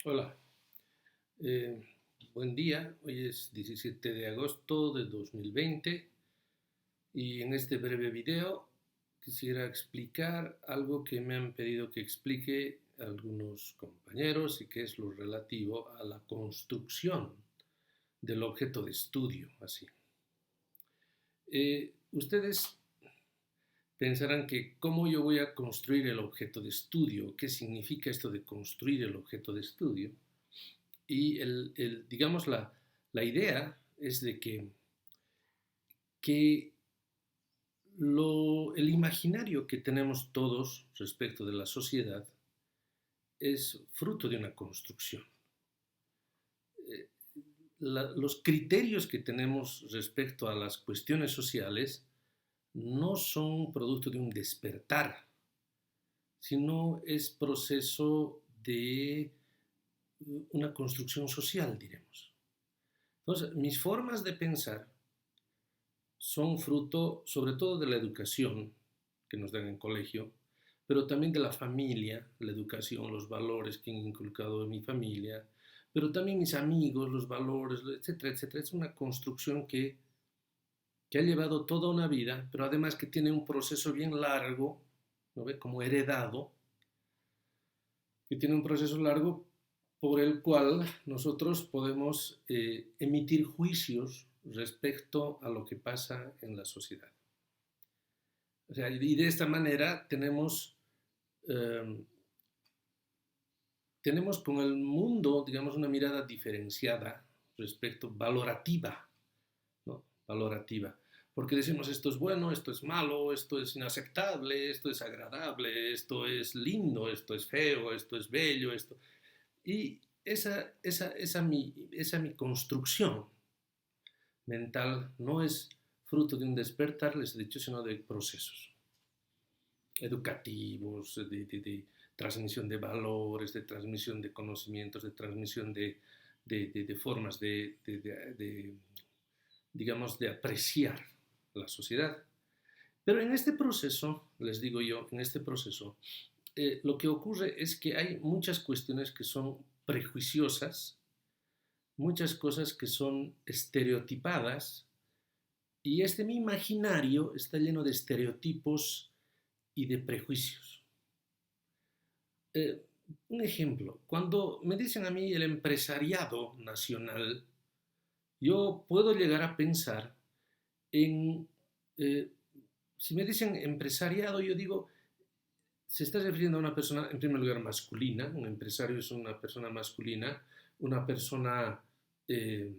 Hola, eh, buen día. Hoy es 17 de agosto de 2020 y en este breve video quisiera explicar algo que me han pedido que explique algunos compañeros y que es lo relativo a la construcción del objeto de estudio, así. Ustedes pensarán que cómo yo voy a construir el objeto de estudio, qué significa esto de construir el objeto de estudio. Y digamos, la idea es de que el imaginario que tenemos todos respecto de la sociedad es fruto de una construcción. Eh, los criterios que tenemos respecto a las cuestiones sociales no son producto de un despertar, sino es proceso de una construcción social, diremos. Entonces, mis formas de pensar son fruto sobre todo de la educación que nos dan en colegio, pero también de la familia, la educación, los valores que han inculcado en mi familia, pero también mis amigos, los valores, etcétera, etcétera. Es una construcción que ha llevado toda una vida, pero además que tiene un proceso bien largo, ¿no ve? Como heredado, que tiene un proceso largo por el cual nosotros podemos emitir juicios respecto a lo que pasa en la sociedad. O sea, y de esta manera eh, tenemos con el mundo, digamos, una mirada diferenciada respecto, valorativa, ¿no? Valorativa. Porque decimos esto es bueno, esto es malo, esto es inaceptable, esto es agradable, esto es lindo, esto es feo, esto es bello, esto. Y esa mi construcción mental no es fruto de un despertar, les he dicho, sino de procesos educativos, de transmisión de valores, de transmisión de conocimientos, de transmisión de formas digamos, de apreciar la sociedad. Pero en este proceso, les digo yo, en este proceso, lo que ocurre es que hay muchas cuestiones que son prejuiciosas, muchas cosas que son estereotipadas, y mi imaginario está lleno de estereotipos y de prejuicios. Eh, un ejemplo, cuando me dicen a mí el empresariado nacional, yo puedo llegar a pensar en, eh, si me dicen empresariado, yo digo, se está refiriendo a una persona, en primer lugar, masculina, un empresario es una persona masculina, una persona, eh,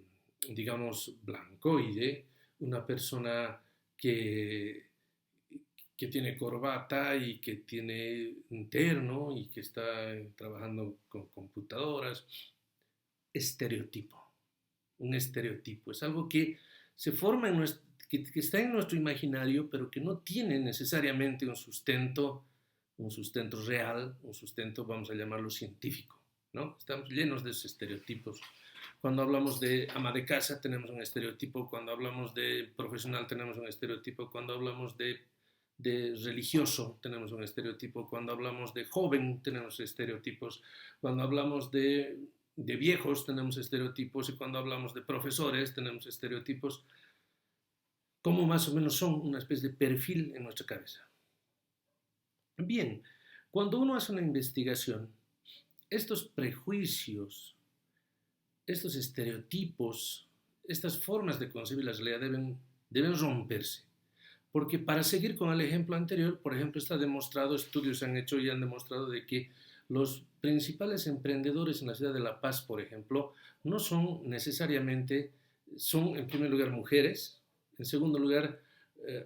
digamos, blancoide, una persona que que tiene corbata y que tiene un terno y que está trabajando con computadoras. Estereotipo, un estereotipo. Es algo que se forma que está en nuestro imaginario, pero que no tiene necesariamente un sustento real, un sustento, vamos a llamarlo científico, ¿no? Estamos llenos de esos estereotipos. Cuando hablamos de ama de casa tenemos un estereotipo, cuando hablamos de profesional tenemos un estereotipo, cuando hablamos de religioso tenemos un estereotipo, cuando hablamos de joven tenemos estereotipos, cuando hablamos de viejos tenemos estereotipos y cuando hablamos de profesores tenemos estereotipos, como más o menos son una especie de perfil en nuestra cabeza. Bien, cuando uno hace una investigación, estos prejuicios, estos estereotipos, estas formas de concebir la realidad deben romperse. Porque para seguir con el ejemplo anterior, por ejemplo, está demostrado, estudios se han hecho y han demostrado de que los principales emprendedores en la ciudad de La Paz, por ejemplo, no son necesariamente, son en primer lugar mujeres, en segundo lugar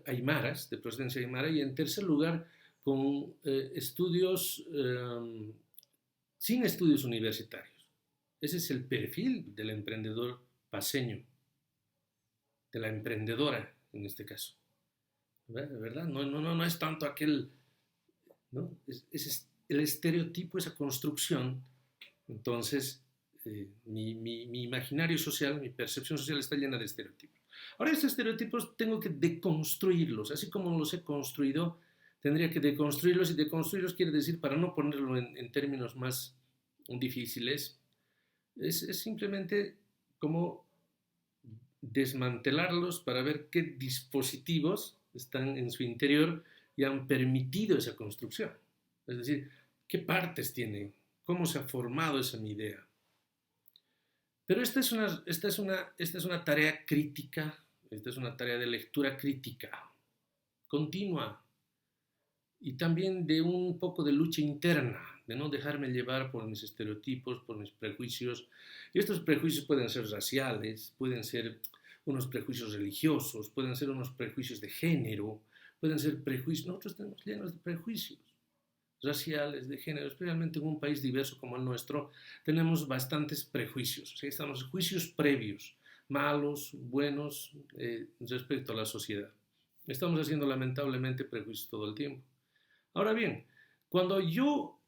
aymaras, de procedencia aymara, y en tercer lugar con estudios, sin estudios universitarios. Ese es el perfil del emprendedor paseño, de la emprendedora en este caso. ¿Verdad? No es tanto aquel, ¿no? Es el estereotipo, esa construcción. Entonces, mi imaginario social, mi percepción social está llena de estereotipos. Ahora, estos estereotipos tengo que deconstruirlos, así como los he construido, tendría que deconstruirlos, y deconstruirlos quiere decir, para no ponerlo en términos más difíciles, Es simplemente como desmantelarlos para ver qué dispositivos están en su interior y han permitido esa construcción. Es decir, qué partes tienen, cómo se ha formado esa mi idea. Pero esta es una tarea crítica, esta es una tarea de lectura crítica, continua, y también de un poco de lucha interna, de no dejarme llevar por mis estereotipos, por mis prejuicios. Y estos prejuicios pueden ser raciales, pueden ser unos prejuicios religiosos, pueden ser unos prejuicios de género, pueden ser prejuicios. Nosotros tenemos llenos de prejuicios raciales, de género, especialmente en un país diverso como el nuestro, tenemos bastantes prejuicios. ¿Sí? Estamos juicios previos, malos, buenos, respecto a la sociedad. Estamos haciendo lamentablemente prejuicios todo el tiempo. Ahora bien, cuando yo,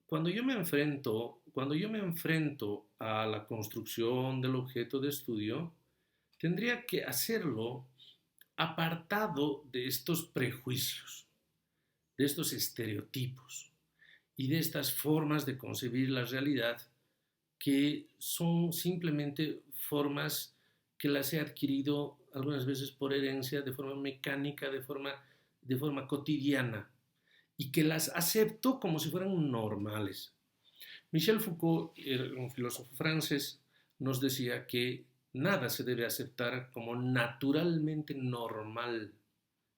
cuando yo me enfrento a la construcción del objeto de estudio, tendría que hacerlo apartado de estos prejuicios, de estos estereotipos y de estas formas de concebir la realidad que son simplemente formas que las he adquirido algunas veces por herencia, de forma mecánica, de forma cotidiana, y que las acepto como si fueran normales. Michel Foucault, un filósofo francés, nos decía que nada se debe aceptar como naturalmente normal.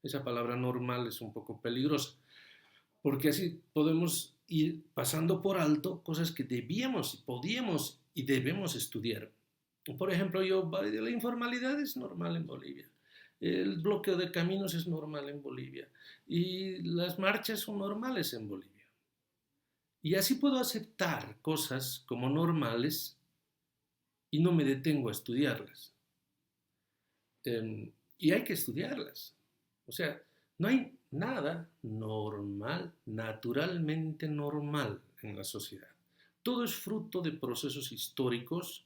Esa palabra normal es un poco peligrosa, porque así podemos ir pasando por alto cosas que debíamos, podíamos y debemos estudiar. Por ejemplo, la informalidad es normal en Bolivia, el bloqueo de caminos es normal en Bolivia y las marchas son normales en Bolivia. Y así puedo aceptar cosas como normales y no me detengo a estudiarlas. Y hay que estudiarlas. O sea, no hay nada normal, naturalmente normal en la sociedad. Todo es fruto de procesos históricos,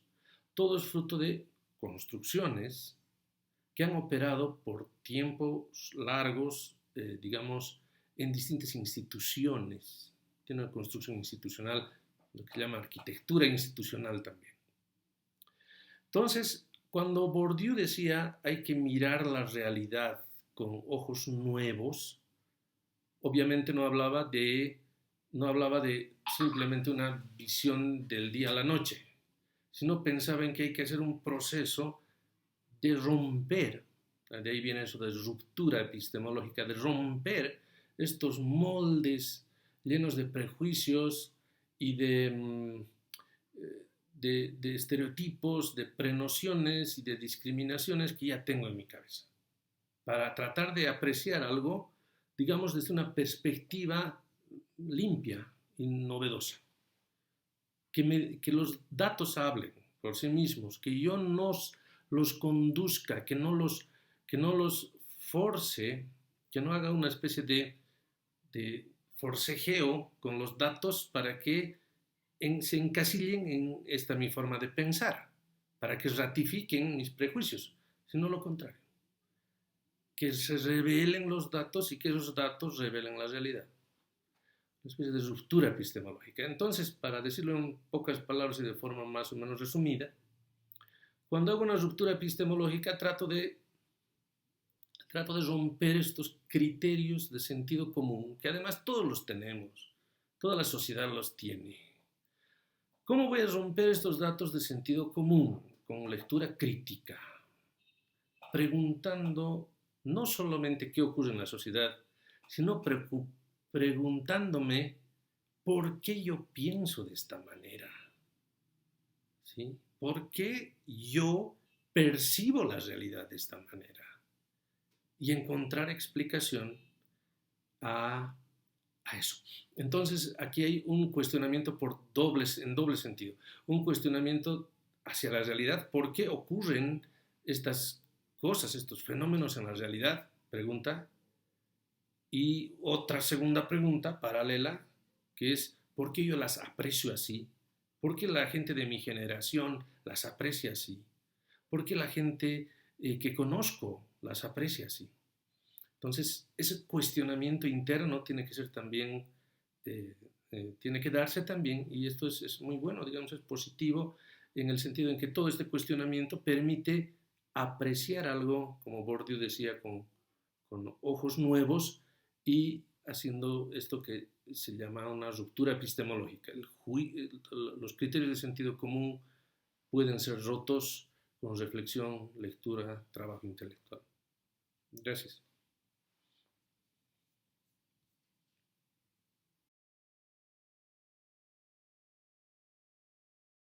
todo es fruto de construcciones que han operado por tiempos largos, digamos, en distintas instituciones. Tiene una construcción institucional, lo que se llama arquitectura institucional también. Entonces, cuando Bourdieu decía hay que mirar la realidad con ojos nuevos, obviamente no hablaba de simplemente una visión del día a la noche, sino pensaba en que hay que hacer un proceso de romper, de ahí viene eso de ruptura epistemológica, de romper estos moldes llenos de prejuicios y de estereotipos, de prenociones y de discriminaciones que ya tengo en mi cabeza, para tratar de apreciar algo, digamos, desde una perspectiva limpia y novedosa. Que los datos hablen por sí mismos, que yo no los conduzca, que no los force, que no haga una especie de forcejeo con los datos para que se encasillen en esta mi forma de pensar, para que ratifiquen mis prejuicios, sino lo contrario, que se revelen los datos y que esos datos revelen la realidad. Una especie de ruptura epistemológica. Entonces, para decirlo en pocas palabras y de forma más o menos resumida, cuando hago una ruptura epistemológica trato de romper estos criterios de sentido común, que además todos los tenemos, toda la sociedad los tiene. ¿Cómo voy a romper estos datos de sentido común? Con lectura crítica, preguntando no solamente qué ocurre en la sociedad, sino preguntándome por qué yo pienso de esta manera. ¿Sí? ¿Por qué yo percibo la realidad de esta manera? Y encontrar explicación a eso. Entonces, aquí hay un cuestionamiento en doble sentido. Un cuestionamiento hacia la realidad. ¿Por qué ocurren estas cosas, estos fenómenos en la realidad? Pregunta. Y otra segunda pregunta paralela, que es, ¿por qué yo las aprecio así? ¿Por qué la gente de mi generación las aprecia así? ¿Por qué la gente que conozco las aprecia así? Entonces, ese cuestionamiento interno tiene que ser también tiene que darse también, y esto es muy bueno, digamos, es positivo en el sentido en que todo este cuestionamiento permite apreciar algo, como Bourdieu decía, con ojos nuevos y haciendo esto que se llama una ruptura epistemológica. Los criterios de sentido común pueden ser rotos con reflexión, lectura, trabajo intelectual. Gracias.